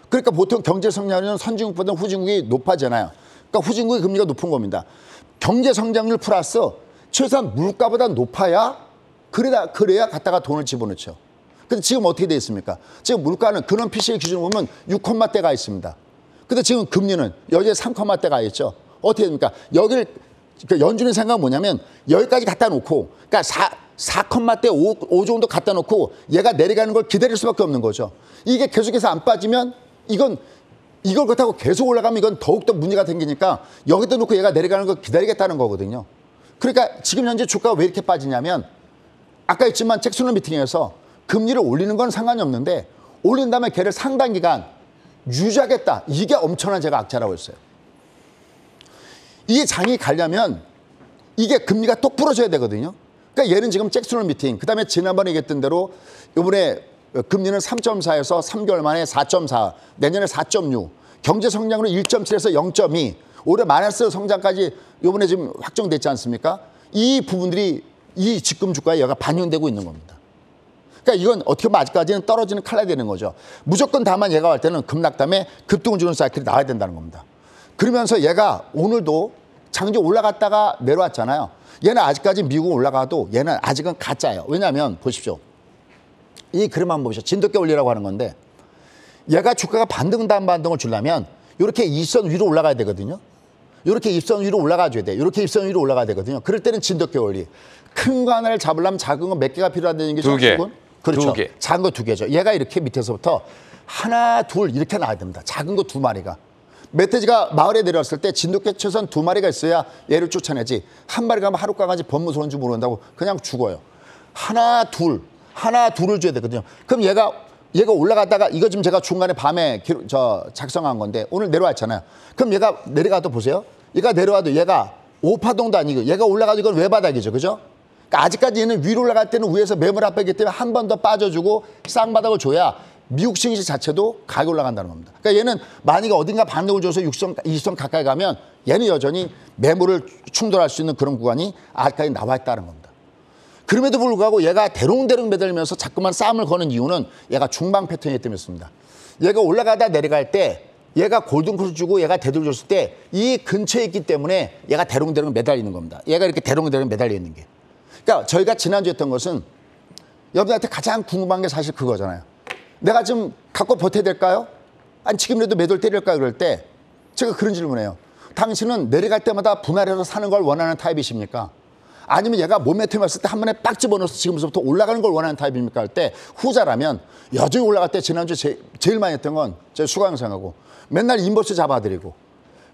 그러니까 보통 경제 성장률은 선진국보다 후진국이 높아지잖아요. 그러니까 후진국의 금리가 높은 겁니다. 경제 성장률 플러스 최소한 물가보다 높아야 그래야 갖다가 돈을 집어넣죠. 근데 지금 어떻게 돼 있습니까? 지금 물가는 근원 PC의 기준으로 보면 6콤마대가 있습니다. 근데 지금 금리는 여기에 3콤마대가 있죠. 어떻게 됩니까? 여기를 그러니까 연준의 생각은 뭐냐면 여기까지 갖다 놓고 그러니까 4콤마대 5 정도 갖다 놓고 얘가 내려가는 걸 기다릴 수밖에 없는 거죠. 이게 계속해서 안 빠지면 이걸 그렇다고 계속 올라가면 이건 더욱더 문제가 생기니까 여기다 놓고 얘가 내려가는 걸 기다리겠다는 거거든요. 그러니까 지금 현재 주가가 왜 이렇게 빠지냐면 아까 했지만 잭슨홀 미팅에서 금리를 올리는 건 상관이 없는데 올린 다음에 걔를 상당 기간 유지하겠다. 이게 엄청난 제가 악재라고 했어요. 이 장이 가려면 이게 금리가 똑 부러져야 되거든요. 그러니까 얘는 지금 잭슨홀 미팅, 그다음에 지난번에 얘기했던 대로 이번에 금리는 3.4에서 3개월 만에 4.4, 내년에 4.6, 경제 성장으로 1.7에서 0.2, 올해 마이너스 성장까지 이번에 지금 확정됐지 않습니까? 이 부분들이 이 지금 주가에 얘가 반영되고 있는 겁니다. 그러니까 이건 어떻게 보면 아직까지는 떨어지는 칼날이 되는 거죠. 무조건 다만 얘가 갈 때는 급락담에 급등을 주는 사이클이 나와야 된다는 겁니다. 그러면서 얘가 오늘도 장중 올라갔다가 내려왔잖아요. 얘는 아직까지 미국 올라가도 얘는 아직은 가짜예요. 왜냐하면 보십시오. 이 그림 한번 보십시오. 진돗개 원리라고 하는 건데 얘가 주가가 반등 다음 반등을 주려면 이렇게 일선 위로 올라가야 되거든요. 이렇게 일선 위로 올라가줘야 돼. 이렇게 일선 위로 올라가야 되거든요. 그럴 때는 진돗개 원리. 큰 거 하나를 잡으려면 작은 거 몇 개가 필요하다는 얘기죠. 두 개. 그렇죠. 두 개. 작은 거 두 개죠. 얘가 이렇게 밑에서부터 하나, 둘 이렇게 나와야 됩니다. 작은 거 두 마리가. 멧돼지가 마을에 내려왔을 때 진돗개 최소한 두 마리가 있어야 얘를 쫓아내지. 한 마리가 하면 하루 강아지 법무서원인지 모른다고 그냥 죽어요. 하나, 둘을 줘야 되거든요. 그럼 얘가 올라갔다가 이거 지금 제가 중간에 밤에 작성한 건데 오늘 내려왔잖아요. 그럼 얘가 내려가도 보세요. 얘가 내려와도 얘가 오파동도 아니고 얘가 올라가도 이건 외바닥이죠. 그죠? 그러니까 아직까지 얘는 위로 올라갈 때는 위에서 매물 압박이기 때문에 한 번 더 빠져주고 쌍바닥을 줘야 미국 증시 자체도 가격이 올라간다는 겁니다. 그러니까 얘는 만약에 어딘가 반등을 줘서 20선 가까이 가면 얘는 여전히 매물을 충돌할 수 있는 그런 구간이 아직까지 나와 있다는 겁니다. 그럼에도 불구하고 얘가 대롱대롱 매달리면서 자꾸만 싸움을 거는 이유는 얘가 중방 패턴이기 때문이었습니다. 얘가 올라가다 내려갈 때 얘가 골든크로스 주고 얘가 대들 줬을 때 이 근처에 있기 때문에 얘가 대롱대롱 매달리는 겁니다. 얘가 이렇게 대롱대롱 매달려 있는 게. 그러니까 저희가 지난주에 했던 것은 여러분한테 가장 궁금한 게 사실 그거잖아요. 내가 좀 갖고 버텨야 될까요? 아니 지금이라도 매도를 때릴까요? 그럴 때 제가 그런 질문해요. 당신은 내려갈 때마다 분할해서 사는 걸 원하는 타입이십니까? 아니면 얘가 몸에 틈었을 때 한 번에 빡 집어넣어서 지금부터 올라가는 걸 원하는 타입입니까? 할 때 후자라면 여전히 올라갈 때 지난주에 제일 많이 했던 건 제 수강생하고 맨날 인버스 잡아드리고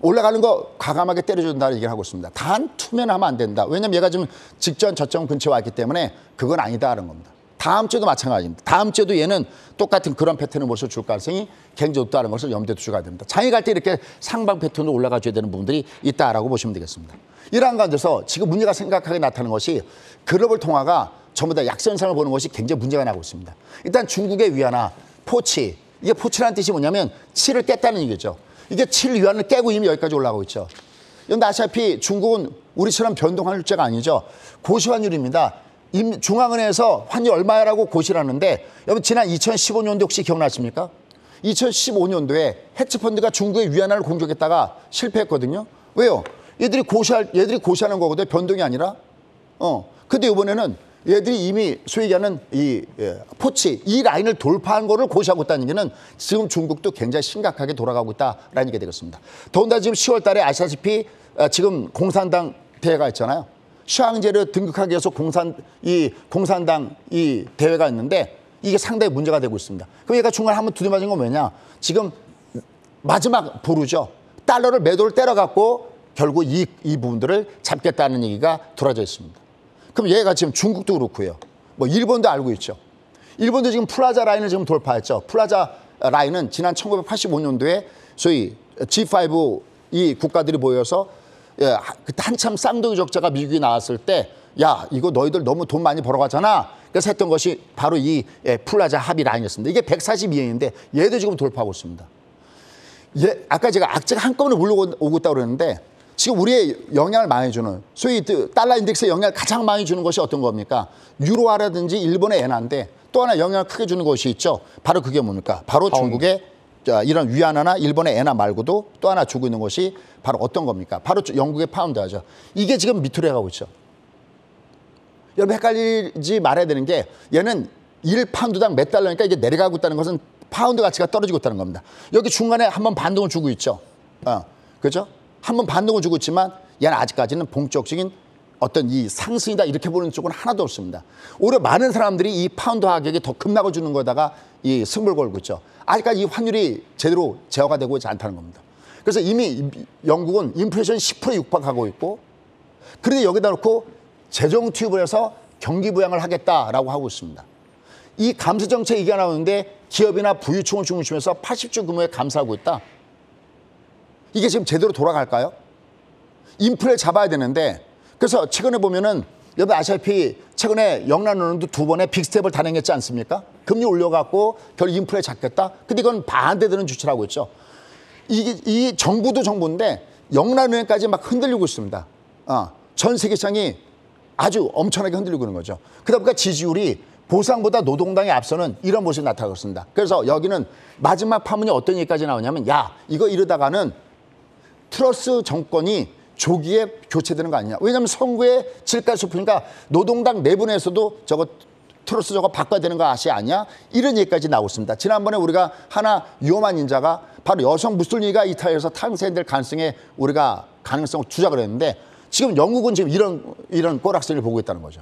올라가는 거 과감하게 때려준다는 얘기를 하고 있습니다. 단 투면하면 안 된다. 왜냐면 얘가 지금 직전 저점 근처에 왔기 때문에 그건 아니다라는 겁니다. 다음 주에도 마찬가지입니다. 다음 주에도 얘는 똑같은 그런 패턴을 모습을 줄 가능성이 굉장히 높다는 것을 염두에 두셔야 됩니다. 장이 갈 때 이렇게 상방 패턴으로 올라가줘야 되는 부분들이 있다라고 보시면 되겠습니다. 이러한 가운데서 지금 문제가 심각하게 나타나는 것이 글로벌 통화가 전부 다 약세현상을 보는 것이 굉장히 문제가 나고 있습니다. 일단 중국의 위안화, 포치. 이게 포치라는 뜻이 뭐냐면 치를 깼다는 얘기죠. 이게 7위안을 깨고 이미 여기까지 올라가고 있죠. 그런데 아시다시피 중국은 우리처럼 변동환율제가 아니죠. 고시환율입니다. 중앙은행에서 환율 얼마라고 고시를 하는데 여러분 지난 2015년도 혹시 기억나십니까? 2015년도에 헤지펀드가 중국의 위안화를 공격했다가 실패했거든요. 왜요? 얘들이 고시하는 거거든요. 변동이 아니라. 근데 이번에는 얘들이 이미 소위 얘기하는 포치, 이 라인을 돌파한 거를 고시하고 있다는 얘기는 지금 중국도 굉장히 심각하게 돌아가고 있다라는 얘기가 되겠습니다. 더군다나 지금 10월 달에 아시다시피 지금 공산당 대회가 있잖아요. 샹제를 등극하기 위해서 공산당 이 대회가 있는데 이게 상당히 문제가 되고 있습니다. 그럼 얘가 중간에 한번 두드맞은 건 뭐냐? 지금 마지막 보루죠. 달러를 매도를 때려갖고 결국 이 부분들을 잡겠다는 얘기가 돌아져 있습니다. 그럼 얘가 지금 중국도 그렇고요. 뭐 일본도 알고 있죠. 일본도 지금 플라자 라인을 지금 돌파했죠. 플라자 라인은 지난 1985년도에 소위 G5 이 국가들이 모여서 그때 한참 쌍둥이 적자가 미국이 나왔을 때 야 이거 너희들 너무 돈 많이 벌어가잖아. 그래서 했던 것이 바로 이 플라자 합의 라인이었습니다. 이게 142엔인데 얘도 지금 돌파하고 있습니다. 아까 제가 악재가 한꺼번에 물러오고 있다고 그랬는데 지금 우리의 영향을 많이 주는 소위 달러 인덱스에 영향을 가장 많이 주는 것이 어떤 겁니까? 유로화라든지 일본의 엔화인데 또 하나 영향을 크게 주는 것이 있죠. 바로 그게 뭡니까? 바로 중국의 이런 위안화나 일본의 엔화 말고도 또 하나 주고 있는 것이 바로 어떤 겁니까? 바로 영국의 파운드화죠. 이게 지금 밑으로 해가고 있죠. 여러분 헷갈리지 말아야 되는 게 얘는 1파운드당 몇 달러니까 이게 내려가고 있다는 것은 파운드 가치가 떨어지고 있다는 겁니다. 여기 중간에 한번 반동을 주고 있죠. 그렇죠? 한번 반동을 주고 있지만 얘는 아직까지는 본격적인 어떤 이 상승이다 이렇게 보는 쪽은 하나도 없습니다. 오히려 많은 사람들이 이 파운드 가격이 더 급락을 주는 거다가 이 승부를 걸고 있죠. 아직까지 이 환율이 제대로 제어가 되고 있지 않다는 겁니다. 그래서 이미 영국은 인플레이션 10%에 육박하고 있고 그런데 여기다 놓고 재정 투입을 해서 경기 부양을 하겠다라고 하고 있습니다. 이 감세 정책 얘기가 나오는데 기업이나 부유층을 중심해서 80조 규모의 감사하고 있다. 이게 지금 제대로 돌아갈까요? 인플레 잡아야 되는데 그래서 최근에 보면은 여러분 아시다시피 최근에 영란은행도 2번의 빅스텝을 단행했지 않습니까? 금리 올려갖고 결국 인플레 잡겠다. 근데 이건 반대되는 주체라고 했죠. 이 정부도 정부인데 영란은행까지 막 흔들리고 있습니다. 전 세계 시장이 아주 엄청나게 흔들리고 있는 거죠. 그러다 보니까 지지율이 보수당보다 노동당에 앞서는 이런 모습이 나타나고 있습니다. 그래서 여기는 마지막 파문이 어떤 얘기까지 나오냐면 야 이거 이러다가는 트러스 정권이 조기에 교체되는 거 아니냐. 왜냐하면 선거에 질까 싶으니까 노동당 내분에서도 저거 트러스 저거 바꿔야 되는 거 아니야? 이런 얘기까지 나오고 있습니다. 지난번에 우리가 하나 위험한 인자가 바로 여성 무슬리가 이탈해서 탄생될 가능성에 우리가 가능성을 주자고 했는데 지금 영국은 지금 이런 꼬락서리를 보고 있다는 거죠.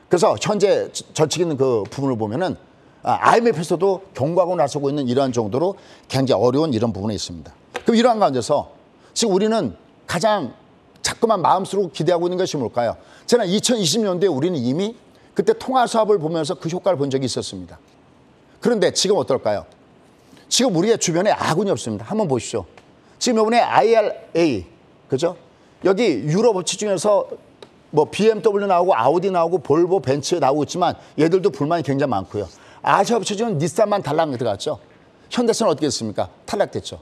그래서 현재 전칙 있는 그 부분을 보면은 IMF에서도 경고하고 나서고 있는 이러한 정도로 굉장히 어려운 이런 부분이 있습니다. 그럼 이러한 가운데서 지금 우리는 가장 자꾸만 마음속으로 기대하고 있는 것이 뭘까요? 지난 2020년도에 우리는 이미 그때 통화수합을 보면서 그 효과를 본 적이 있었습니다. 그런데 지금 어떨까요? 지금 우리의 주변에 아군이 없습니다. 한번 보시죠. 지금 이번에 IRA, 그죠? 여기 유럽 업체 중에서 뭐 BMW 나오고 아우디 나오고 볼보, 벤츠 나오고 있지만 얘들도 불만이 굉장히 많고요. 아시아 업체 중에는 닛산만 달랑 들어갔죠. 현대차는 어떻게 됐습니까? 탈락됐죠.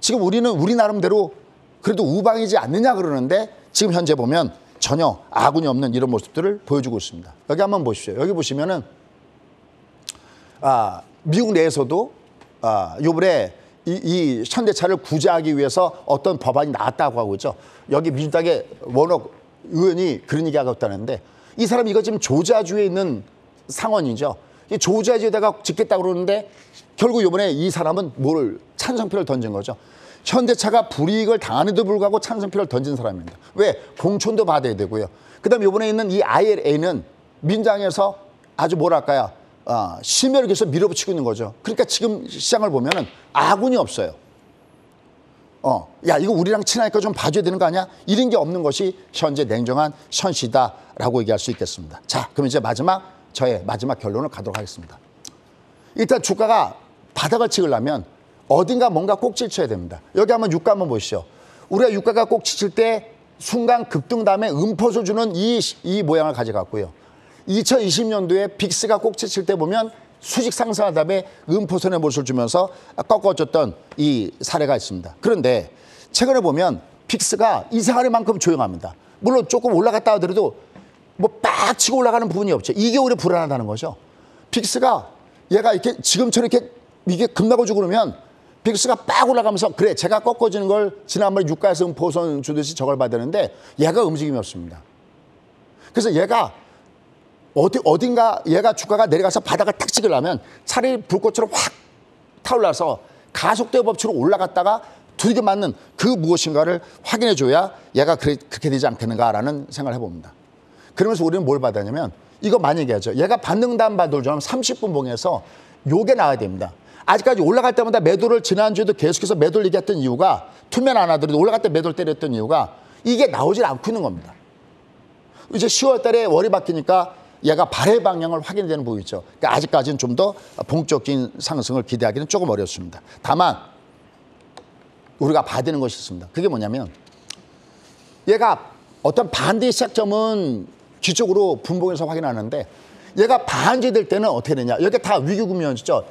지금 우리는 우리 나름대로 그래도 우방이지 않느냐 그러는데 지금 현재 보면 전혀 아군이 없는 이런 모습들을 보여주고 있습니다. 여기 한번 보십시오. 여기 보시면은 미국 내에서도 요번에 이 현대차를 구제하기 위해서 어떤 법안이 나왔다고 하고 있죠. 여기 민주당의 원옥 의원이 그런 얘기하고 있다는데 이 사람이 이거 지금 조지아주에 있는 상원이죠. 이 조지아주에다가 짓겠다고 그러는데 결국 이번에 이 사람은 뭘 찬성표를 던진 거죠. 현대차가 불이익을 당하는데도 불구하고 찬성표를 던진 사람입니다. 왜? 공천도 받아야 되고요. 그다음에 이번에 있는 이 IRA는 민주당에서 아주 뭐랄까요? 심혈을 기해서 밀어붙이고 있는 거죠. 그러니까 지금 시장을 보면은 아군이 없어요. 야 이거 우리랑 친하니까 좀 봐줘야 되는 거 아니야? 이런 게 없는 것이 현재 냉정한 현실이다라고 얘기할 수 있겠습니다. 자, 그럼 이제 저의 마지막 결론을 가도록 하겠습니다. 일단 주가가 바닥을 찍으려면 어딘가 뭔가 꼭 지쳐야 됩니다. 여기 한번 유가 한번 보시죠. 우리가 유가가 꼭 지칠 때 순간 급등 다음에 음포를 주는 이 모양을 가져갔고요. 2020년도에 빅스가 꼭 지칠 때 보면 수직 상승한 다음에 음포선의 모습을 주면서 꺾어졌던 이 사례가 있습니다. 그런데 최근에 보면 빅스가 이상할 만큼 조용합니다. 물론 조금 올라갔다 하더라도 뭐 빡 치고 올라가는 부분이 없죠. 이게 오히려 불안하다는 거죠. 빅스가 얘가 이렇게 지금처럼 이게 급락을 그러면 빅스가 빡 올라가면서 그래 제가 꺾어지는 걸 지난번에 유가에서 음포선 주듯이 저걸 받았는데 얘가 움직임이 없습니다. 그래서 얘가 어딘가 얘가 주가가 내려가서 바닥을 탁 찍으려면 차라리 불꽃처럼 확 타올라서 가속도의 법칙으로 올라갔다가 두들겨 맞는 그 무엇인가를 확인해 줘야 얘가 그렇게 되지 않겠는가라는 생각을 해봅니다. 그러면서 우리는 뭘 받았냐면 이거 많이 얘기하죠. 얘가 반등단 반도를 30분 봉에서 요게 나와야 됩니다. 아직까지 올라갈 때마다 매도를 지난주에도 계속해서 매도를 얘기했던 이유가 투면 안 하더라도 올라갈 때 매도를 때렸던 이유가 이게 나오질 않고 있는 겁니다. 이제 10월 달에 월이 바뀌니까 얘가 발해 방향을 확인이 되는 부분이 있죠. 그러니까 아직까지는 좀 더 본격적인 상승을 기대하기는 조금 어렵습니다. 다만 우리가 봐야 되는 것이 있습니다. 그게 뭐냐면 얘가 어떤 반대 시작점은 기적으로 분봉에서 확인하는데 얘가 반지될 때는 어떻게 되냐. 여기 다 위기금융이죠.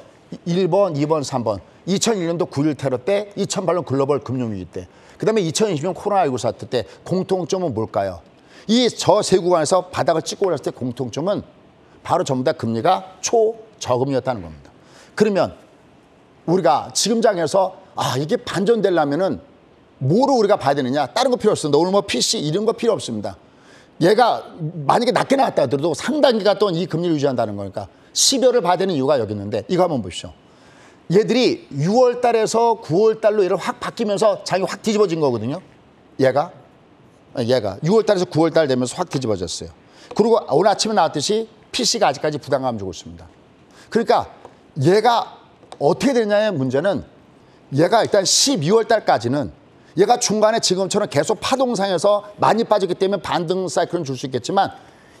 1번, 2번, 3번. 2001년도 9.11 테러 때, 2008년 글로벌 금융위기 때, 그다음에 2020년 코로나19 사태 때 공통점은 뭘까요? 이 저 세 구간에서 바닥을 찍고 올랐을 때 공통점은 바로 전부 다 금리가 초저금이었다는 겁니다. 그러면 우리가 지금 장에서 이게 반전되려면은 뭐로 우리가 봐야 되느냐? 다른 거 필요 없습니다. 오늘 뭐 PC 이런 거 필요 없습니다. 얘가 만약에 낮게 나왔다 하더라도 상단기가 또 이 금리를 유지한다는 거니까 12월을 봐야 되는 이유가 여기 있는데 이거 한번 보시죠. 얘들이 6월 달에서 9월 달로 얘를 확 바뀌면서 장이 확 뒤집어진 거거든요. 얘가 6월 달에서 9월 달 되면서 확 뒤집어졌어요. 그리고 오늘 아침에 나왔듯이 PC가 아직까지 부담감 주고 있습니다. 그러니까 얘가 어떻게 되느냐의 문제는 얘가 일단 12월 달까지는 얘가 중간에 지금처럼 계속 파동상에서 많이 빠지기 때문에 반등 사이클은 줄 수 있겠지만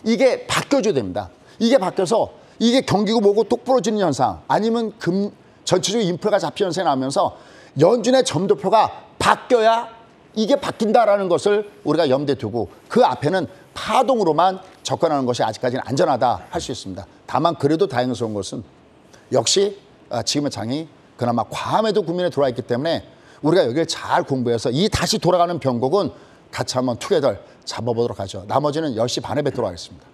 이게 바뀌어줘야 됩니다. 이게 바뀌어서 이게 경기고 뭐고 똑 부러지는 현상 아니면 전체적으로 인플레가 잡히는 현상이 나오면서 연준의 점도표가 바뀌어야 이게 바뀐다라는 것을 우리가 염두에 두고 그 앞에는 파동으로만 접근하는 것이 아직까지는 안전하다 할 수 있습니다. 다만 그래도 다행스러운 것은 역시 지금의 장이 그나마 괌에도 국민에 들어와 있기 때문에 우리가 여기를 잘 공부해서 이 다시 돌아가는 변곡은 같이 한번 투게더 잡아보도록 하죠. 나머지는 10시 반에 뵙도록 하겠습니다.